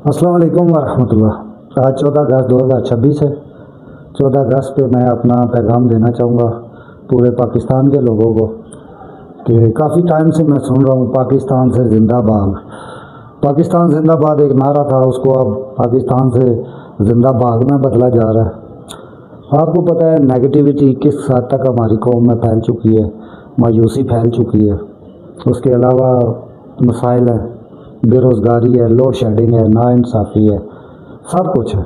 السلام علیکم ورحمۃ اللہ۔ آج 14 اگست 2026 ہے۔ 14 اگست پہ میں اپنا پیغام دینا چاہوں گا پورے پاکستان کے لوگوں کو کہ کافی ٹائم سے میں سن رہا ہوں پاکستان سے زندہ باد، پاکستان زندہ باد ایک نعرہ تھا، اس کو اب پاکستان سے زندہ باد میں بدلا جا رہا ہے۔ آپ کو پتہ ہے نیگیٹیوٹی کس حد تک ہماری قوم میں پھیل چکی ہے، مایوسی پھیل چکی ہے۔ اس کے علاوہ مسائل ہیں، بے روزگاری ہے، لوڈ شیڈنگ ہے، ناانصافی ہے، سب کچھ ہے۔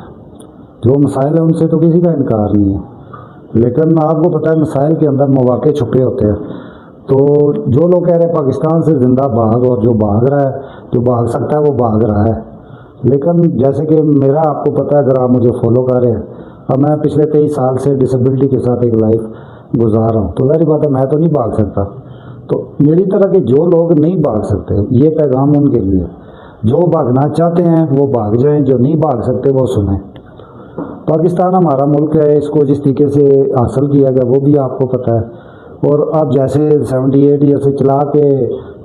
جو مسائل ہیں ان سے تو کسی کا انکار نہیں ہے، لیکن آپ کو پتہ ہے مسائل کے اندر مواقع چھپے ہوتے ہیں۔ تو جو لوگ کہہ رہے ہیں پاکستان سے زندہ باد، اور جو بھاگ رہا ہے، جو بھاگ سکتا ہے وہ بھاگ رہا ہے۔ لیکن جیسے کہ میرا آپ کو پتہ ہے، اگر آپ مجھے فالو کر رہے ہیں، اب میں پچھلے 23 سال سے ڈسیبلٹی کے ساتھ ایک لائف گزار رہا ہوں، تو ظاہر بات ہے میں تو نہیں بھاگ سکتا۔ تو میری طرح کے جو لوگ نہیں بھاگ سکتے، یہ پیغام ان کے لیے، جو بھاگنا چاہتے ہیں وہ بھاگ جائیں، جو نہیں بھاگ سکتے وہ سنیں۔ پاکستان ہمارا ملک ہے، اس کو جس طریقے سے حاصل کیا گیا وہ بھی آپ کو پتہ ہے، اور اب جیسے 78 ایئر سے چلا کے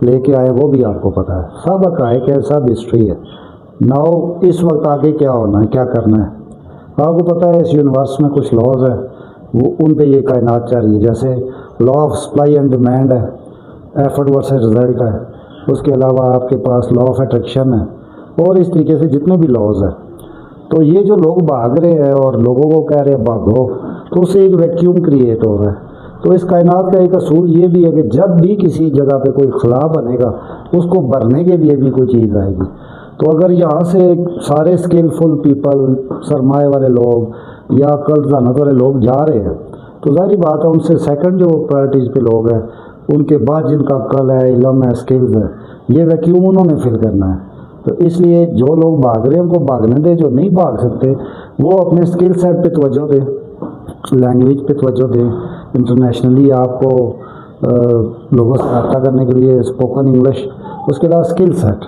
لے کے آئے وہ بھی آپ کو پتہ ہے، سب حقائق ہے، سب ہسٹری ہے۔ ناؤ اس وقت آگے کیا ہونا ہے، کیا کرنا ہے، آپ کو پتہ ہے اس یونیورس میں کچھ لاز ہیں، وہ ان پہ یہ کائنات چل رہی ہے، جیسے law of supply and demand ہے، ایفرٹ ورسز رزلٹ ہے، اس کے علاوہ آپ کے پاس لا آف اٹریکشن ہے، اور اس طریقے سے جتنے بھی لاز ہیں۔ تو یہ جو لوگ بھاگ رہے ہیں اور لوگوں کو کہہ رہے ہیں بھاگو، تو اس سے ایک ویکیوم کریٹ ہو رہا ہے۔ تو اس کائنات کا ایک اصول یہ بھی ہے کہ جب بھی کسی جگہ پہ کوئی خلا بنے گا، اس کو بھرنے کے لیے بھی کوئی چیز آئے گی۔ تو اگر یہاں سے سارے اسکلفل پیپل، سرمایہ والے لوگ یا عقل ذہانت والے لوگ جا رہے ہیں، تو ظاہری بات ہے ان سے سیکنڈ جو پرائرٹیز پہ لوگ ہیں، ان کے بعد جن کا عقل ہے، علم ہے، اسکلز ہے، یہ ویکیوم انہوں نے فل کرنا ہے۔ تو اس لیے جو لوگ بھاگ رہے ہیں ان کو بھاگنے دیں، جو نہیں بھاگ سکتے وہ اپنے اسکل سیٹ پہ توجہ دیں، لینگویج پہ توجہ دیں، انٹرنیشنلی آپ کو لوگوں سے رابطہ کرنے کے لیے اسپوکن انگلش، اس کے علاوہ اسکل سیٹ۔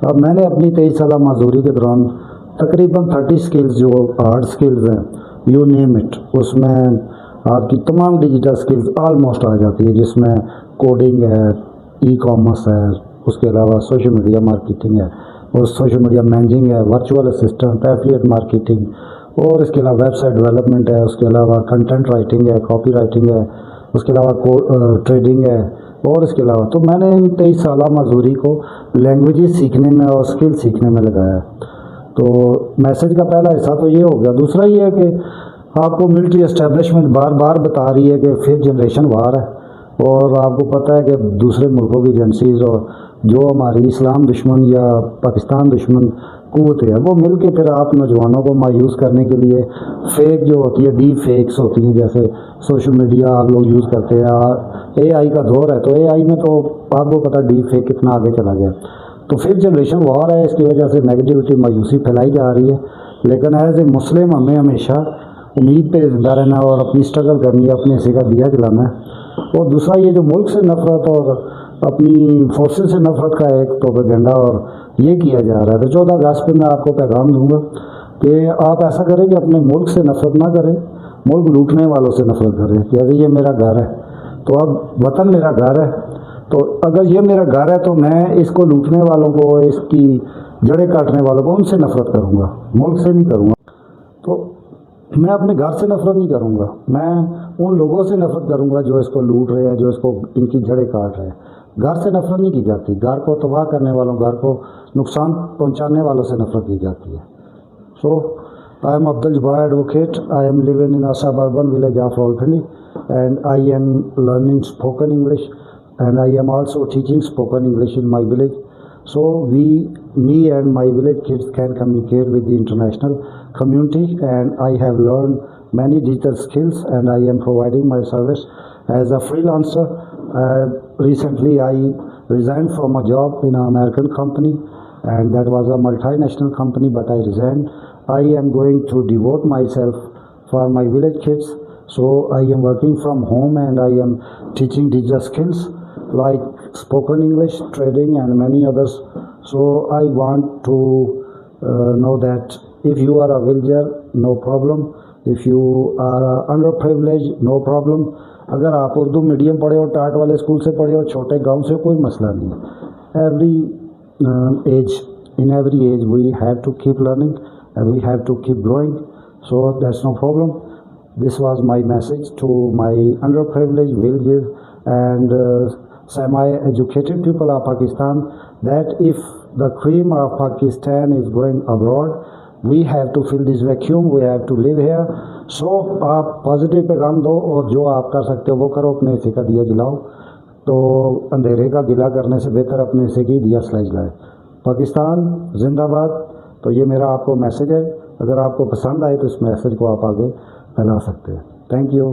اب میں نے اپنی 23 سالہ معذوری کے دوران تقریباً 30 اسکلز جو ہارڈ اسکلز ہیں، یو نیم اٹ، اس میں آپ کی تمام ڈیجیٹل اسکلز آلموسٹ آ جاتی ہے، جس میں کوڈنگ ہے، ای کامرس ہے، اس کے علاوہ سوشل میڈیا مارکیٹنگ ہے، اور سوشل میڈیا مینجنگ ہے، ورچوئل اسسٹنٹ، ایفیلیٹ مارکیٹنگ، اور اس کے علاوہ ویب سائٹ ڈیولپمنٹ ہے، اس کے علاوہ کنٹینٹ رائٹنگ ہے، کاپی رائٹنگ ہے، اس کے علاوہ ٹریڈنگ ہے، اور اس کے علاوہ تو میں نے ان 23 سالہ مزدوری کو لینگویجز سیکھنے میں اور اسکل سیکھنے میں لگایا ہے۔ تو میسج کا پہلا حصہ تو یہ ہو گیا۔ دوسرا یہ ہے کہ آپ کو ملٹری اسٹیبلشمنٹ بار بار بتا رہی ہے کہ 5th جنریشن وار ہے، اور آپ کو پتہ ہے کہ دوسرے ملکوں کی ایجنسیز اور جو ہماری اسلام دشمن یا پاکستان دشمن قوتیں ہیں، وہ مل کے پھر آپ نوجوانوں کو مایوس کرنے کے لیے فیک جو ہوتی ہے، ڈیپ فیکس ہوتی ہیں، جیسے سوشل میڈیا آپ لوگ یوز کرتے ہیں، اے آئی کا دور ہے، تو اے آئی میں تو آپ کو پتہ ڈیپ فیک کتنا آگے چلا گیا۔ تو 5th جنریشن وار ہے، اس کی وجہ سے نیگیٹیوٹی مایوسی پھیلائی جا رہی ہے، لیکن ایز اے مسلم ہمیں ہمیشہ امید پہ زندہ رہنا اور اپنی اسٹرگل کرنی ہے، اپنے حصے کا دیا جلانا ہے۔ اور دوسرا یہ جو ملک سے نفرت اور اپنی فورسز سے نفرت کا ایک پروپیگنڈا اور یہ کیا جا رہا ہے، تو 14 اگست پہ میں آپ کو پیغام دوں گا کہ آپ ایسا کریں کہ اپنے ملک سے نفرت نہ کریں، ملک لوٹنے والوں سے نفرت کریں، جیسے یہ میرا گھر ہے، تو اب وطن میرا گھر ہے، تو اگر یہ میرا گھر ہے تو میں اس کو لوٹنے والوں کو، اس کی جڑیں کاٹنے والوں کو، ان سے نفرت کروں گا، ملک سے نہیں کروں گا۔ تو میں اپنے گھر سے نفرت نہیں کروں گا، میں ان لوگوں سے نفرت کروں گا جو اس کو لوٹ رہے ہیں، جو اس کو ان کی جڑیں کاٹ رہے ہیں۔ گھر سے نفرت نہیں کی جاتی، گھر کو تباہ کرنے والوں، گھر کو نقصان پہنچانے والوں سے نفرت کی جاتی ہے۔ سو I am Abdul Jabbar advocate. I am living in a suburban village of Rawalpindi, and I am learning spoken English, and I am also teaching spoken English in my village. So me and my village kids can communicate with the international community, and I have learned many digital skills, and I am providing my service as a freelancer. Recently I resigned from a job in an American company, and that was a multinational company, but I resigned. I am going to devote myself for my village kids, so I am working from home, and I am teaching digital skills like spoken English, trading, and many others. So I want to know that if you are a villager, no problem. If you are underprivileged, no problem. اگر آپ Urdu medium پڑھے ہو، ٹاٹ والے school سے پڑھے ہو، چھوٹے گاؤں سے، کوئی مسئلہ نہیں ہے۔ Every age in every age we have to keep learning and we have to keep growing. So that's no problem. This was my message to my underprivileged, villagers and semi-educated people of Pakistan, that if the cream of Pakistan is going abroad, we have to fill this vacuum, we have to live here. So آپ positive پیغام دو اور جو آپ کر سکتے ہو وہ کرو، اپنے حصے کا دیا جلاؤ. تو اندھیرے کا گلہ کرنے سے بہتر اپنے حصے کی دیا سلائی جلائے. پاکستان زندہ باد. تو یہ میرا آپ کو میسج ہے. اگر آپ کو پسند آئے تو اس میسج کو آپ آگے پھیلا سکتے ہیں. Thank you.